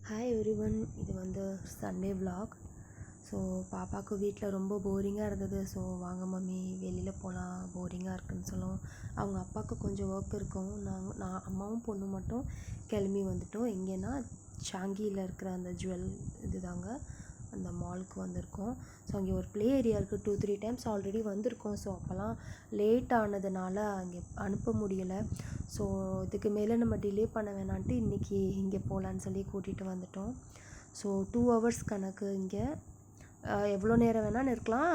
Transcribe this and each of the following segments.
Hi everyone, இது வந்து Sunday vlog. So பாப்பாவுக்கு வீட்டில் ரொம்ப போரிங்காக இருந்தது. ஸோ வாங்க மம்மி வெளியில் போகலாம், போரிங்காக இருக்குன்னு சொல்லுவோம். அவங்க அப்பாவுக்கு கொஞ்சம் ஒர்க் இருக்கும். நான் அம்மாவும் பொண்ணு மட்டும் கிளம்பி வந்துட்டோம். எங்கேன்னா சாங்கியில் இருக்கிற அந்த இது தாங்க அந்த மாலுக்கு வந்திருக்கோம். ஸோ அங்கே ஒரு ப்ளே ஏரியா இருக்குது. 2-3 டைம்ஸ் ஆல்ரெடி வந்திருக்கோம். ஸோ அப்போல்லாம் லேட் ஆனதுனால அங்கே அனுப்ப முடியலை. ஸோ இதுக்கு மேலே நம்ம டிலே பண்ண வேணான்ட்டு இன்றைக்கி இங்கே போகலான்னு சொல்லி கூட்டிகிட்டு வந்துட்டோம். ஸோ 2 ஹவர்ஸ் கணக்கு. இங்கே எவ்வளோ நேரம் வேணாலும் இருக்கலாம்.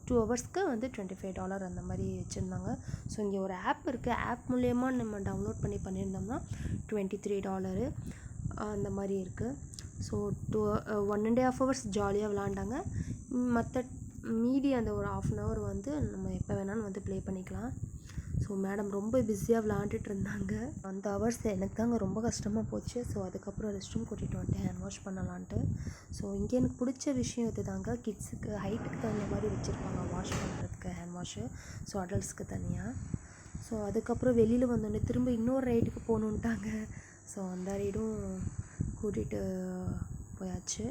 2 ஹவர்ஸ்க்கு வந்து $25 அந்த மாதிரி வச்சுருந்தாங்க. ஸோ இங்கே ஒரு ஆப் இருக்குது. ஆப் மூலயமா நம்ம டவுன்லோட் பண்ணி பண்ணியிருந்தோம்னா $23 அந்த மாதிரி இருக்குது. ஸோ 1.5 ஹவர்ஸ் ஜாலியாக விளாண்டாங்க. மற்ற மீதி அந்த ஒரு 1/2 hour வந்து நம்ம எப்போ வேணாலும் வந்து ப்ளே பண்ணிக்கலாம். ஸோ மேடம் ரொம்ப பிஸியாக விளாண்டுட்டு இருந்தாங்க. அந்த ஹவர்ஸ் எனக்கு தாங்க ரொம்ப கஷ்டமாக போச்சு. ஸோ அதுக்கப்புறம் ரெஸ்ட் ரூம் கூட்டிகிட்டு வந்துட்டேன் ஹேண்ட் வாஷ் பண்ணலான்ட்டு. ஸோ இங்கே எனக்கு பிடிச்ச விஷயம் இது தாங்க, கிட்ஸுக்கு ஹைட்டுக்கு தகுந்த மாதிரி வச்சுருப்பாங்க வாஷ் பண்ணுறதுக்கு ஹேண்ட் வாஷு. ஸோ அடல்ட்ஸ்க்கு தனியாக. ஸோ அதுக்கப்புறம் வெளியில் வந்தோடனே திரும்ப இன்னொரு ரைடுக்கு போகணுன்ட்டாங்க. ஸோ அந்த ரைடும் கூட்டிகிட்டு போயாச்சு.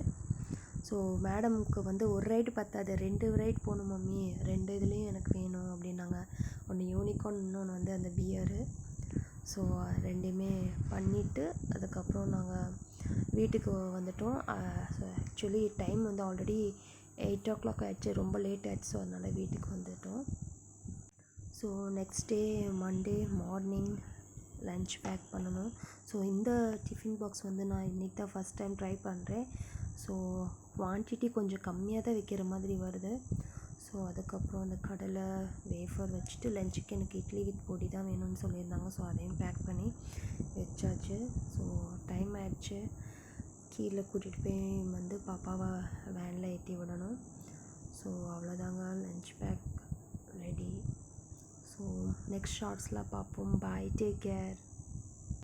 ஸோ மேடமுக்கு வந்து ஒரு ரைடு பத்தாது, 2 ரைடு போகணும் மம்மி, 2 இதுலேயும் எனக்கு வேணும் அப்படின்னாங்க. ஒன்று யூனிகார்ன், இன்னொன்று வந்து அந்த பியரு. ஸோ ரெண்டுமே பண்ணிவிட்டு அதுக்கப்புறம் நாங்கள் வீட்டுக்கு வந்துட்டோம். ஸோ ஆக்சுவலி டைம் வந்து ஆல்ரெடி 8 o'clock ஆகிடுச்சு, ரொம்ப லேட் ஆகிடுச்சு. ஸோ அதனால் வீட்டுக்கு வந்துட்டோம். So next day Monday morning lunch pack பண்ணணும். ஸோ இந்த டிஃபின் பாக்ஸ் வந்து நான் இன்றைக்கி தான் ஃபஸ்ட் டைம் ட்ரை பண்ணுறேன். ஸோ குவான்டிட்டி கொஞ்சம் கம்மியாக தான் வைக்கிற மாதிரி வருது. ஸோ அதுக்கப்புறம் அந்த கடலை வேஃபர் வச்சுட்டு லஞ்சுக்கு எனக்கு இட்லி வித் பொடி தான் வேணும்னு சொல்லியிருந்தாங்க. ஸோ அதையும் பேக் பண்ணி வச்சாச்சு. ஸோ டைம் ஆயிடுச்சு. கீழே கூட்டிகிட்டு போய் வந்து பாப்பாவை வேனில் ஏற்றி விடணும். ஸோ அவ்வளோதாங்க, lunch pack ready. So next ஷார்ட்ஸில் பார்ப்போம். Bye, take care.